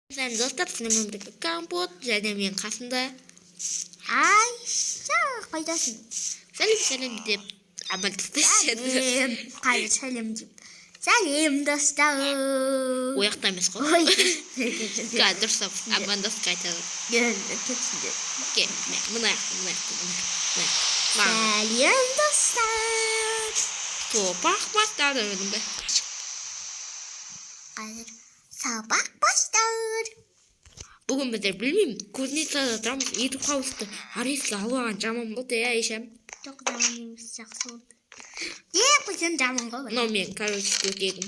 Сәлем достар, сіздермен бірге Компот және мен қасында Айша, қайдасың? Сәлем деп амандасты. Қайда сәлем деп. Сәлем достар. Ояқта емес қой. Дұрыс амандасып айтады. Мына Сәлем достар. Сабақ бастады өзім бе. Қазір сабақ бастар. Бүгін біздер білмеймін, кузницада тұрамыз, етіп қауысты. Ареске алуған жаман болды, Айша. Жоқ, жаман емес, жақсы болды. Бізден жаман ғой. Мынау мен, көтегім.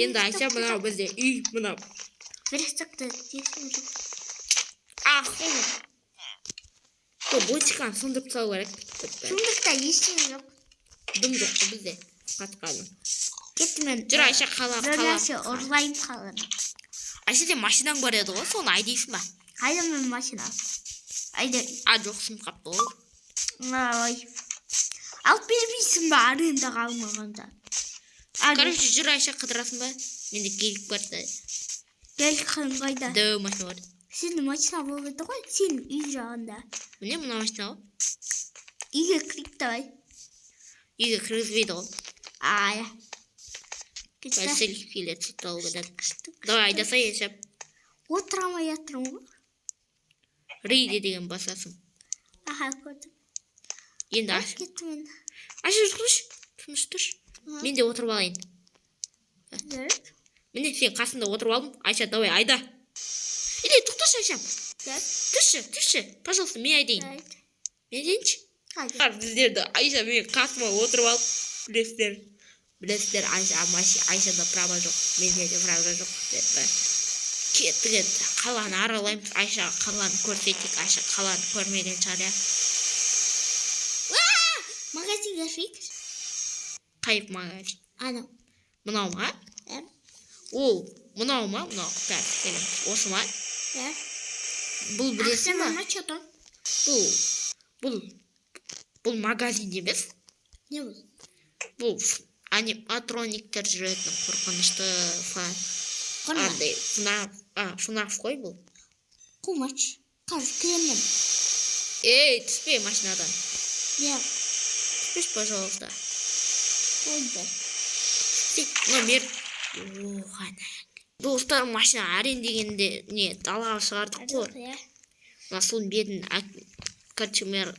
Енді Айша мынау бізде үй, мынау. Бірістікті десім жоқ. Бочканы сындырып салу керек. Сұмдықта ештеңе жоқ. Дым жоқ бізде. Қатқаным. Кеттімен. Жүр Айша қала. Рөләсе ұрлайым қалын. Айшаде машинаң бар еді ғой, соны айдайсың ба? Қайда мен машина? Айда. Жоқ, сым қапты ол. Ай. Алып бермейсің ба аренда қалмағанда? Короче, жүр Айша қыдырасың ба? Менде келік бар да. Келік қайда? Дәу машина бар. Сенің машина болғайды ғой, сенің үй жағында. Міне мына машина ғой. Үйге кіріп давай. Үйге кіргізбейді ғой. Ая. Бәлселік келеді, сөйтті алу кедеді. Давай, айдаса ешіп. Отырамай жатырым ғой. Рейде деген басасың. Аха, көрдім. Енді Айша. Кеттімен. Айша жүргіш. Тыныш тұрш. Мен де отырып алайын. Міне сен қасында отырып алдым. Айша, давай, айда. Или тоқташы Айшам. Тұршы. Пожалуйста, мен айдайын. Мен дейінші. Біздерді Айша мен қасыма отырып алып. Білесіздер, Айшада права жоқ, менде де права жоқ. Кеттік қаланы аралаймыз, Айша қаланы көрсетейік, Айша қаланы көрмеген шығар, я. Магазинге шейік. Қайып магазин? Анау. Мынау ма? Ол, мынау ма? Мынау, осы ма? Бұл білесің ба? Бұл магазин емес. Не бұл? Бұл аниматрониктер жүретін қорқынышты андай фнаф қой бұл. Қумач. Қазір кіремін. Түспей машинадан. Түспеш, пожалуйста. Қойды. Номер. Достар, машина арендегенде не далаға шығардық қой. Соның бетін качымер.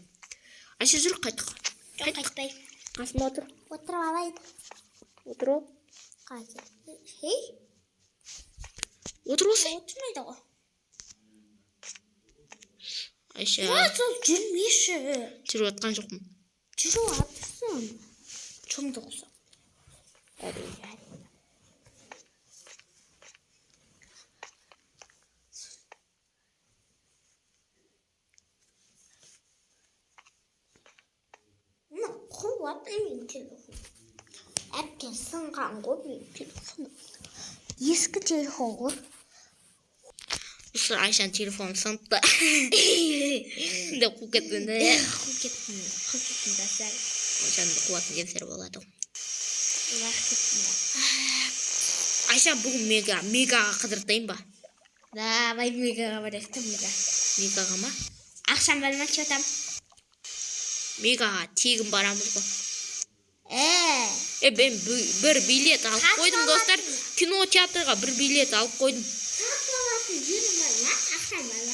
Айша жүр, қайттық. Қайтпай. Қасыма отыр. Отырып алайын. Отыр ол. Қазір. Отыр осы. Отырмайды ғой. Айша. Сол жүрмеші. Жүріп атқан жоқпын. Жүріп атырсың. Чоңды құсап. Қуат мен телефон. Әпкен сынған ғой мен телефон. Ескі телефон ғой. Осы Айшаның телефоны сыныпта. Де қу кеттіңді. Қу кеттіңді сәл. Айшаның қуатын демсер болады. Уақытында. Айша бүгін мегаға қыдыртайын ба? Давай мегаға барақты мега. Мегаға ма? Ақшам бар ма чотам? Мегаға тегін барамыз ғой. Мен бір билет алып қойдым, достар. Кино театрға бір билет алып қойдым. Сатып алатын жерім бар ма? Ақшам бар ма?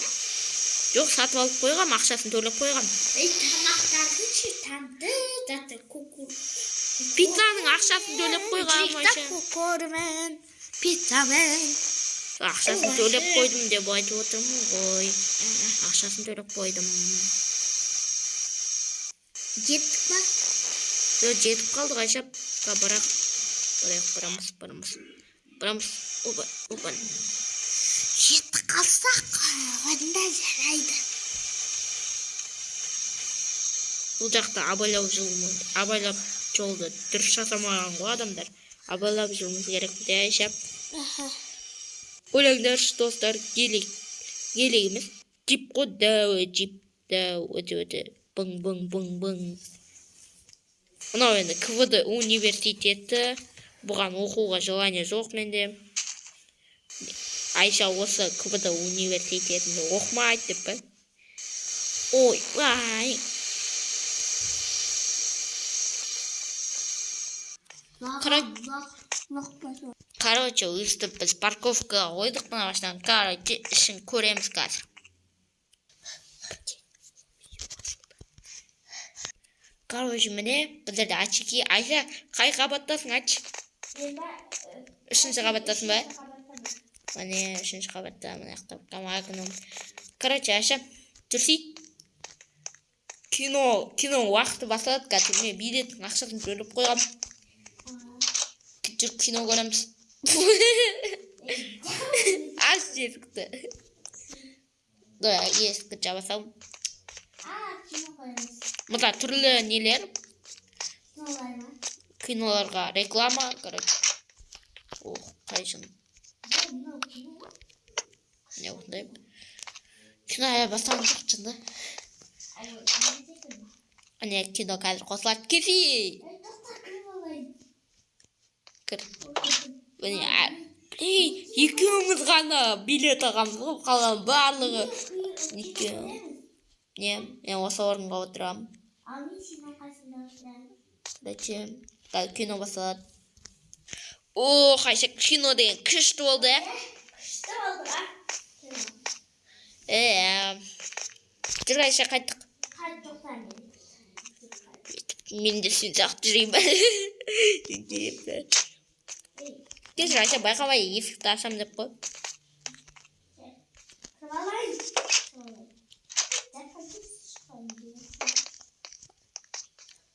Жоқ, сатып алып қойғам, ақшасын төлеп қойғам. Тамақтардың шетанды заты кукур. Пиццаның ақшасын төлеп қойғам, Айша. Кукурмен, пиццамен. Ақшасын төлеп қойдым деп айтып отырмын ғой. Ақшасын төлеп қойдым. Жеттік па? Жетіп қалдық, Айша. Барамыз. Опан. Жетіп қалсақ, онда жарайды. Бұл жақта абайлап жолды дұрыс жасамаған ғой адамдар. Абайлап жүрміз керек де, Айша. Ойлаңдаршы, достар, келегіміз. Джип қой, дәу, өте. Бұң. Мынау енді КВД университеті. Бұған оқуға желание жоқ менде. Айша осы КБТ университетінде оқымайды деп пе? Ой, вай. Короче, өстіп біз парковкаға қойдық мына машинаны. Короче, ішін көреміз қазір. Короче, міне біздерде очки. Айша, қай қабаттасың айтшы? Үшінші қабаттасың ба? Міне үшінші қабатта мына жақта магнум. Короче, Айша, жүрсей. Кино уақыты басталады қазір. Мен билеттің ақшасын төлеп қойғам. Жүр кино көреміз. Аш есікті. Есікті жаба салым. Мұнда түрлі нелер. Киноларға реклама. Қайшын. Не ондай. Кино басталым жоқчынды. Ане кино қазір қосылады. Кефей! Екеуміз ғана билет алғамыз ғой, қалған барлығы. Мен осы орынға отырам. Ал мен сенің қасында отырамын. Кино басталады. О, қайша кино деген күшті болды, ә? Күшті болды, а? Жүр қайша қайттық. Мен де сен жақты жүреймін. Кешір Айша байқамай есікті ашам деп қой.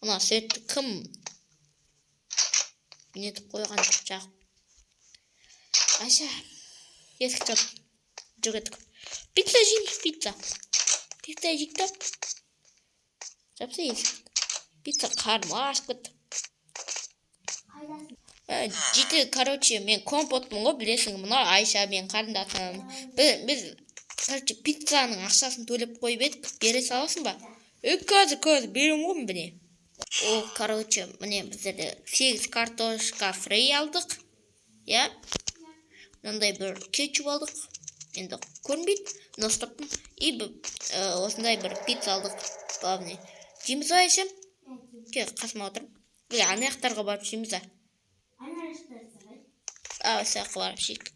Мына светті кім нетіп қойған жақ. Айша есік жап. Жүргеттік. Пицца жейміз, пицца. Пицца жейктіп. Жапса есік. Пицца қарым ашып кетті. Жеті, короче, мен компотмын ғой, білесің, мұна Айша мен қарындасым. Біз, короче, пиццаның ақшасын төлеп қойып едік, бере саласың ба? Қазір берем ғой міне. Короче, міне біздерде 8 картошка фрей алдық. Я? Мынандай бір кетчуп алдық. Енді көрінбейді, ностаптым. И осындай бір пицца алдық. Бабіне. Жейміз ғой Айша? Қасыма отырым. Ана яқтарға барып жейміз а? Сақы барып жейік.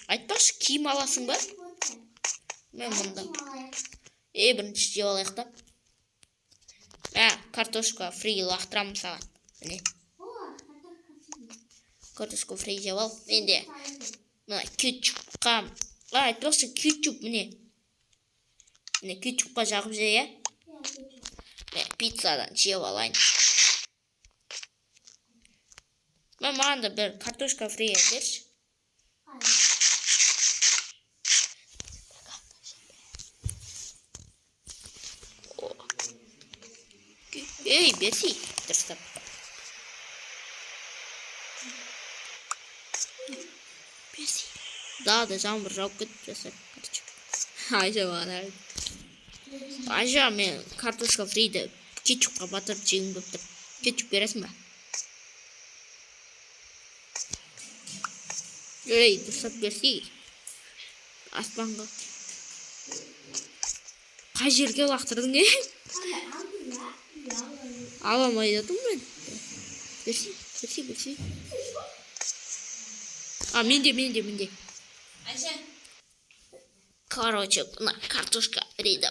Айтпақшы, киім аласың ба? Мен мұнда. Бірінші жеп алайық та. Картошка фри лақтырамын саған. Картошка фри жеп ал. Менде кетчупқа. Айтпақшы, кетчуп міне. Кетчупқа жағып жей, ә? Пиццадан жеп алайын. Маған да бір картошка фри берші. Берсей. Дұрыстап. Берсей. Да, жаңбыр жауып кетіп жасар. Айша маған әрі. Айша, мен картошка фриді кетчупқа батырып жегім көп тұр. Кетчуп бересің ба? Дұрыстап берсей. Аспанға. Қай жерге лақтырдың, е? Аламай жатым мен. Берсей. Менде. Айша. Короче, картошка фриді.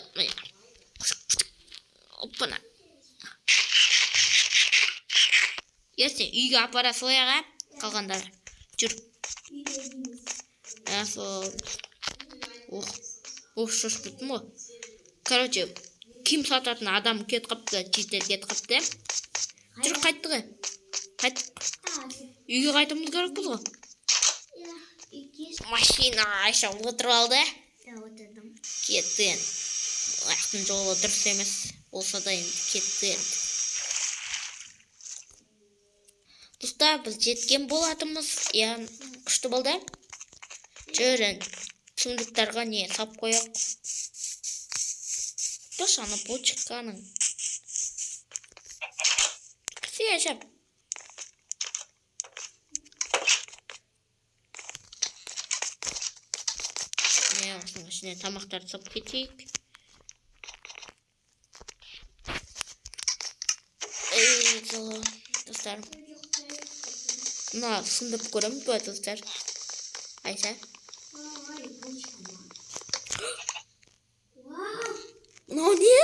Опана. Ертең үйге апара сояға қалғандар. Жүр. Шошып кеттім ғой. Короче, киім сататын адам кет қапты, жетер кет қапты. Жүр, қайттық. Үйге қайтымыз керек біз ғой. Машина Айша отырып алды. Отырдым. Кетті. Аяқтың жолы дұрыс емес. Болса да енді кетті. Достар, біз жеткен болатымыз. Күшті болды. Жүрін. Сұмдықтарға не сап қояқ. Тош ана почканың. Кісе Айша. Осының ішіне тамақтарды салып кетейік. Достар. Мына сындырып көреміз бе, достар? Айша. Мынау не?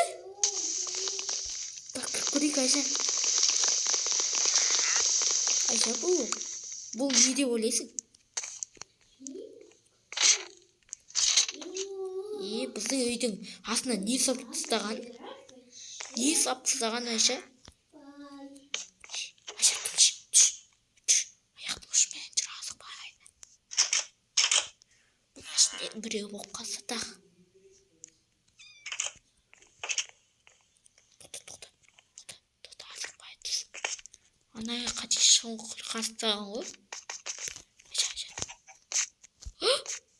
Так, көрейік, Айша. Айша, бұл не деп ойлайсың? Біздің үйдің астына не салып тастаған? Не салып тастаған, Айша? Айша, түш. Аяқтың ұшымен жүр, асықпай. Бұның ішінде біреу болып қалса тағы. Тоқта, асықпай түс. Анайға қате шоңғыр қастаған ғой.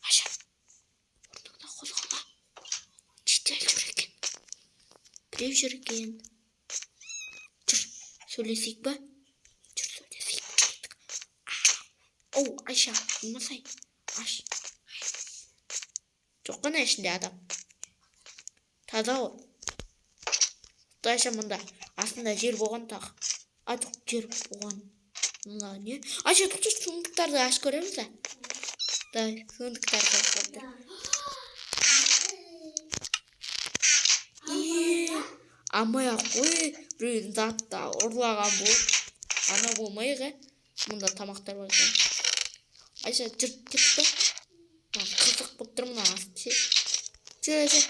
Айша. Орныңда қозғалма. Жетел жүр екен. Біреу жүр екен. Жүр, сөйлесейік ба? Жүр, сөйлесейік. Оу, Айша, болмасай. Аш. Жоқ қана ішінде адам. Таза ғой. Айша, мұнда астында жер болған тағы. Жоқ, жер болған. Мұнда не? Айша, тоқта суындықтарды аш көреміз да? Да, суындықтарды аш көрді. Амай қой, біреуін затта ұрлаған болып. Ана болмайға. Мұнда тамақтар бар екен. Айша, жүр, кетті. Қызық болып тұр мұна асты. Жүр, Айша.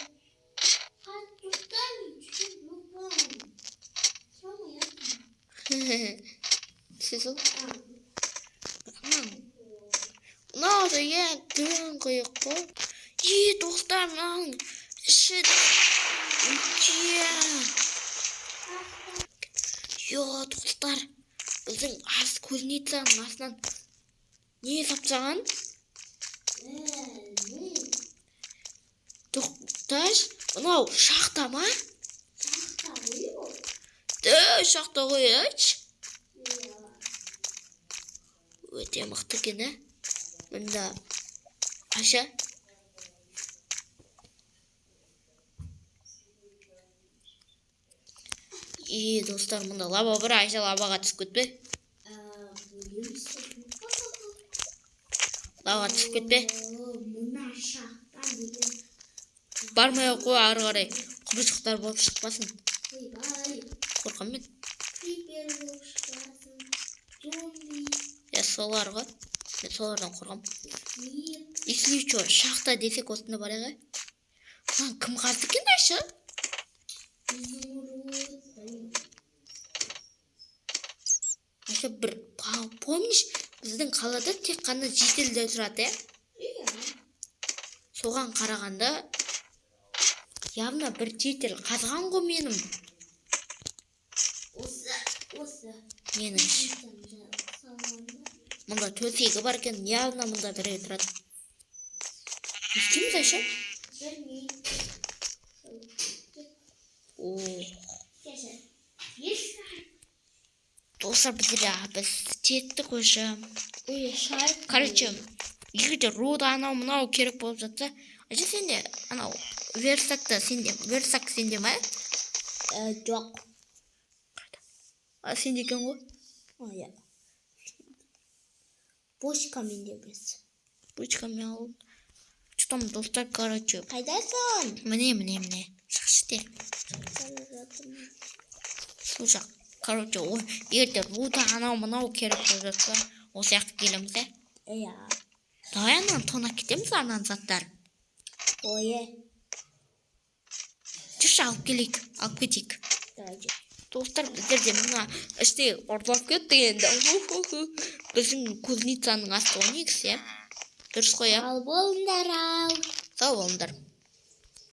Сізіл? Мынау деген дөң қойық қой. Достар, мынаның іші үлкен. Достар, біздің көзницаның астынан не сапсаған? Тоқташ, мынау шахта ма? Шахта ғой, әч? Өте мықты екен, ә? Мұнда Айша. Достар, мұнда лаба бір. Айша лабаға түсіп кетпе. Лабаға түсіп кетпе. Бармай қой, ары қарай құбыжықтар болып шықпасын. Қорқам мен. Солар ғой. Мен солардан қорқам. Если что, шахта десек осында бар еға. Кім қазды екен, Айша? Айша, бір помнишь, біздің қалада тек қана жетелде тұрады, соған қарағанда явно бір жетел қазған ғой менің. Менің. Мұнда төсегі бар екен, явно мұнда біреу тұрады. Естейміз, Айша? Достар, біз жеттік уже. Короче, егерде рода анау мынау керек болып жатса, Айша, сенде анау версакта сенде ма? Жоқ. Сенде екен ғой? Иә. Бочкамен де біз. Бочкамен алып. Что там, достар, короче. Қайдасың? Міне. Шықшыте. Слушай, короче, егерде рода анау мынау керек болып жатса, осы яқты келеміз, ә? Иә. Давай анан тонап кетеміз, анан заттар. Ойе. Жүрші, алып келейік, алып кетейік. Достар, біздерде мұна іште ордап кетті енді. Біздің кузницаның асты 12, е? Дұрыс қой, е? Сау болыңдар, ал. Сау болыңдар.